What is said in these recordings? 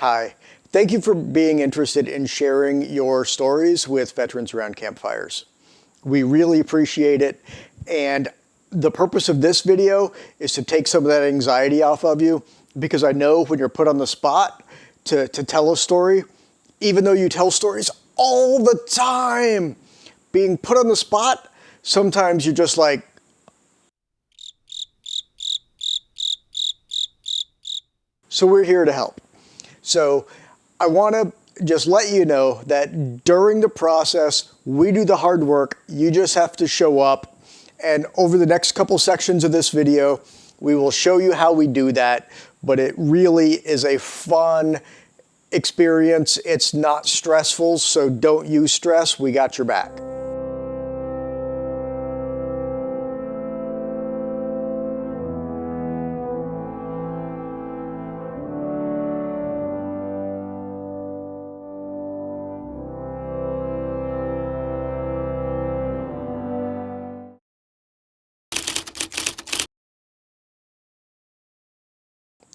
Hi. Thank you for being interested in sharing your stories with veterans around campfires. We really appreciate it. And the purpose of this video is to take some of that anxiety off of you, because I know when you're put on the spot to tell a story, even though you tell stories all the time, being put on the spot, sometimes you're just like, so we're here to help. So I want to just let you know that during the process, we do the hard work. You just have to show up. And over the next couple sections of this video, we will show you how we do that. But it really is a fun experience. It's not stressful, so don't use stress. We got your back.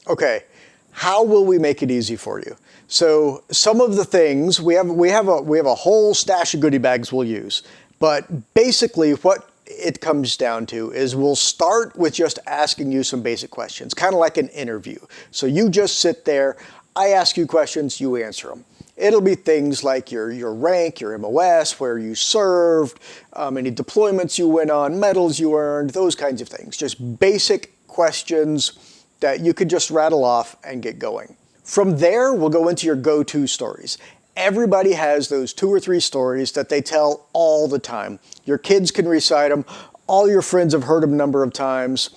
Okay, how will we make it easy for you? So some of the things, we have a whole stash of goodie bags we'll use, but basically what it comes down to is we'll start with just asking you some basic questions, kind of like an interview. So you just sit there, I ask you questions, you answer them. It'll be things like your rank, your MOS, where you served, any deployments you went on, medals you earned, those kinds of things. Just basic questions that you could just rattle off and get going. From there, we'll go into your go-to stories. Everybody has those 2 or 3 stories that they tell all the time. Your kids can recite them. All your friends have heard them a number of times.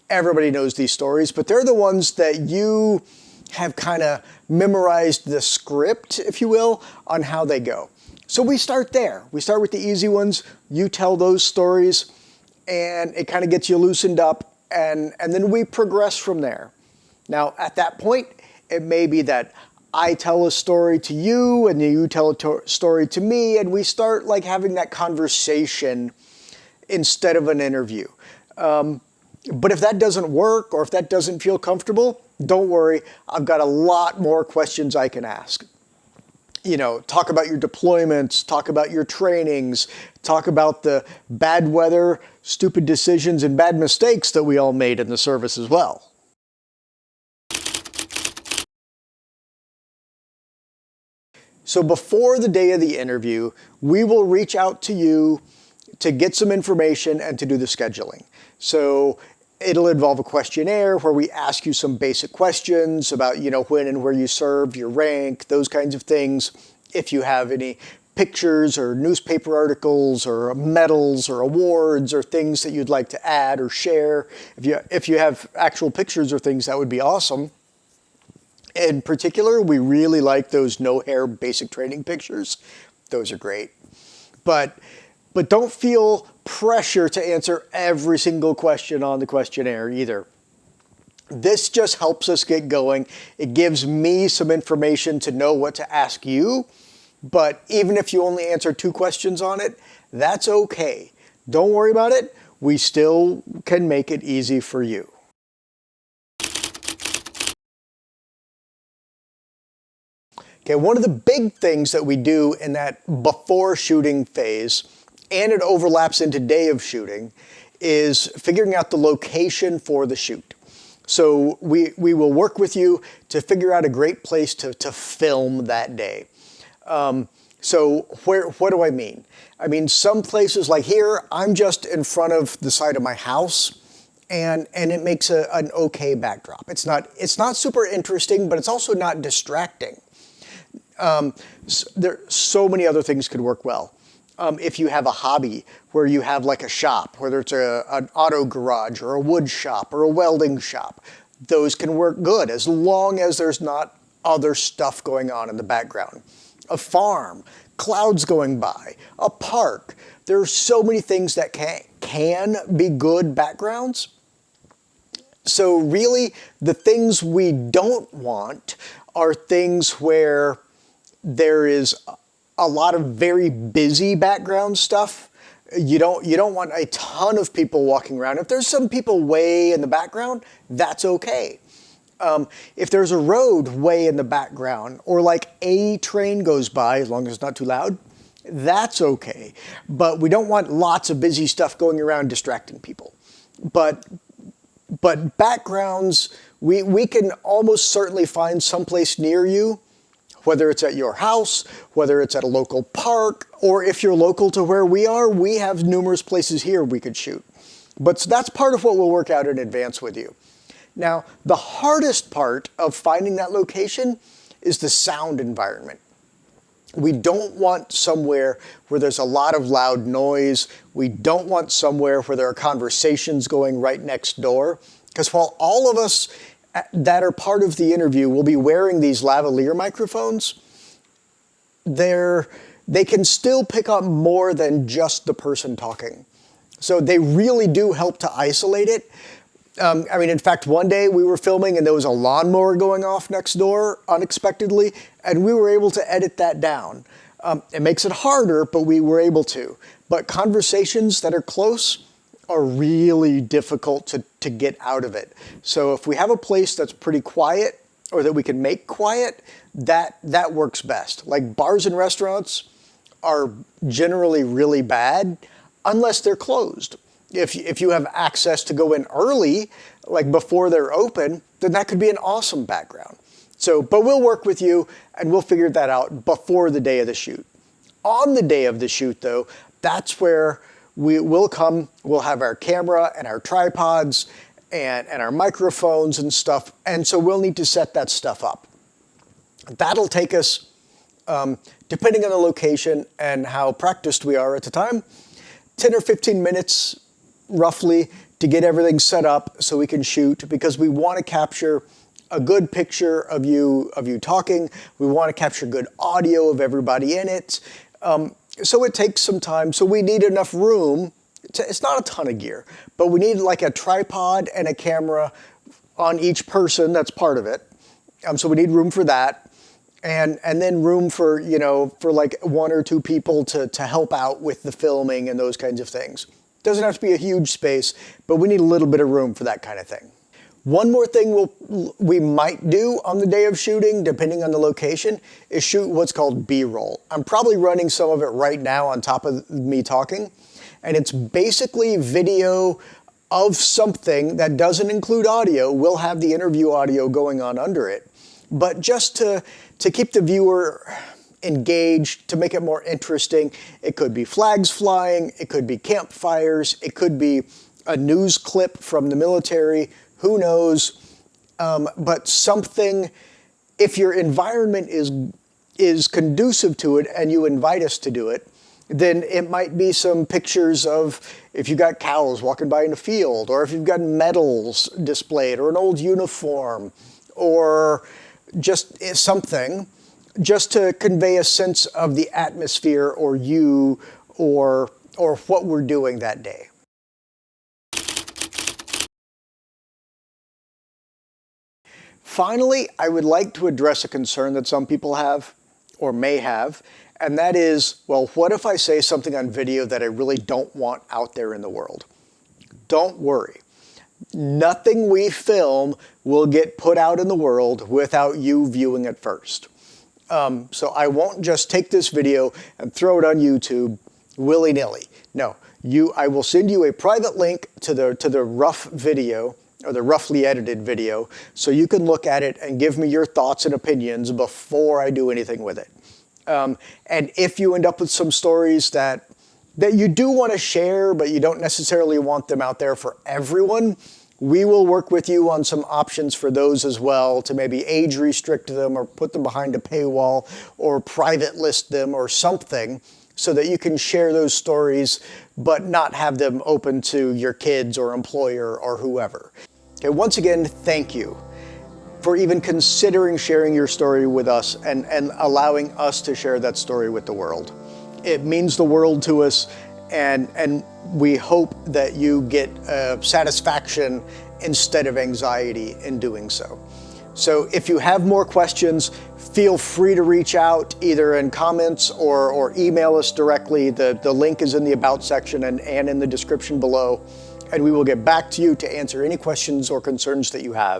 Everybody knows these stories, but they're the ones that you have kind of memorized the script, if you will, on how they go. So we start there. We start with the easy ones. You tell those stories, and it kind of gets you loosened up. And then we progress from there. Now, at that point, it may be that I tell a story to you and you tell a story to me, and we start like having that conversation instead of an interview. But if that doesn't work, or if that doesn't feel comfortable, don't worry. I've got a lot more questions I can ask. You know, talk about your deployments, talk about your trainings, talk about the bad weather, stupid decisions, and bad mistakes that we all made in the service as well. So before the day of the interview, we will reach out to you to get some information and to do the scheduling. So it'll involve a questionnaire where we ask you some basic questions about, you know, when and where you served, your rank, those kinds of things. If you have any pictures or newspaper articles or medals or awards or things that you'd like to add or share. If you have actual pictures or things, that would be awesome. In particular, we really like those no-hair basic training pictures. Those are great. But don't feel pressure to answer every single question on the questionnaire either. This just helps us get going. It gives me some information to know what to ask you. But even if you only answer 2 questions on it, that's okay. Don't worry about it. We still can make it easy for you. Okay, one of the big things that we do in that before shooting phase, and it overlaps into day of shooting, is figuring out the location for the shoot. So we will work with you to figure out a great place to film that day. So what do I mean? I mean, some places like here, I'm just in front of the side of my house, and it makes an okay backdrop. It's not super interesting, but it's also not distracting. So many other things could work well. If you have a hobby where you have like a shop, whether it's an auto garage or a wood shop or a welding shop, those can work good as long as there's not other stuff going on in the background. A farm, clouds going by, a park. There are so many things that can be good backgrounds. So really, the things we don't want are things where there is a lot of very busy background stuff. You don't want a ton of people walking around. If there's some people way in the background, that's okay. If there's a road way in the background, or like a train goes by, as long as it's not too loud, that's okay. But we don't want lots of busy stuff going around distracting people. But backgrounds, we can almost certainly find someplace near you, whether it's at your house, whether it's at a local park, or if you're local to where we are, we have numerous places here we could shoot. But so that's part of what we'll work out in advance with you. Now, the hardest part of finding that location is the sound environment. We don't want somewhere where there's a lot of loud noise. We don't want somewhere where there are conversations going right next door. Because while all of us that are part of the interview will be wearing these lavalier microphones, they can still pick up more than just the person talking. So they really do help to isolate it. I mean, in fact, one day we were filming and there was a lawnmower going off next door unexpectedly, and we were able to edit that down. It makes it harder, but we were able to. But conversations that are close are really difficult to get out of it. So if we have a place that's pretty quiet, or that we can make quiet, that works best. Like bars and restaurants are generally really bad unless they're closed. If you have access to go in early, like before they're open, then that could be an awesome background. So, but we'll work with you and we'll figure that out before the day of the shoot. On the day of the shoot though, that's where we'll have our camera and our tripods and our microphones and stuff. And so we'll need to set that stuff up. That'll take us, depending on the location and how practiced we are at the time, 10 or 15 minutes roughly to get everything set up so we can shoot, because we want to capture a good picture of you talking. We want to capture good audio of everybody in it. So it takes some time. So we need enough room. It's not a ton of gear, but we need like a tripod and a camera on each person. That's part of it. So we need room for that. And then room for, for like 1 or 2 people to help out with the filming and those kinds of things. Doesn't have to be a huge space, but we need a little bit of room for that kind of thing. One more thing we might do on the day of shooting, depending on the location, is shoot what's called B-roll. I'm probably running some of it right now on top of me talking, and it's basically video of something that doesn't include audio. We'll have the interview audio going on under it, but just to keep the viewer engaged, to make it more interesting. It could be flags flying, it could be campfires, it could be a news clip from the military, who knows, but something, if your environment is conducive to it and you invite us to do it, then it might be some pictures of if you got cows walking by in a field, or if you've got medals displayed, or an old uniform, or just something, just to convey a sense of the atmosphere or you or what we're doing that day. Finally, I would like to address a concern that some people have or may have, and that is, well, what if I say something on video that I really don't want out there in the world? Don't worry. Nothing we film will get put out in the world without you viewing it first. So I won't just take this video and throw it on YouTube willy-nilly. No, I will send you a private link to the rough video, or the roughly edited video, so you can look at it and give me your thoughts and opinions before I do anything with it. And if you end up with some stories that you do want to share, but you don't necessarily want them out there for everyone, we will work with you on some options for those as well, to maybe age restrict them or put them behind a paywall or private list them or something, so that you can share those stories but not have them open to your kids or employer or whoever. Okay, once again, thank you for even considering sharing your story with us and allowing us to share that story with the world. It means the world to us, and we hope that you get satisfaction instead of anxiety in doing so. So if you have more questions, feel free to reach out either in comments or email us directly. The link is in the About section and in the description below, and we will get back to you to answer any questions or concerns that you have.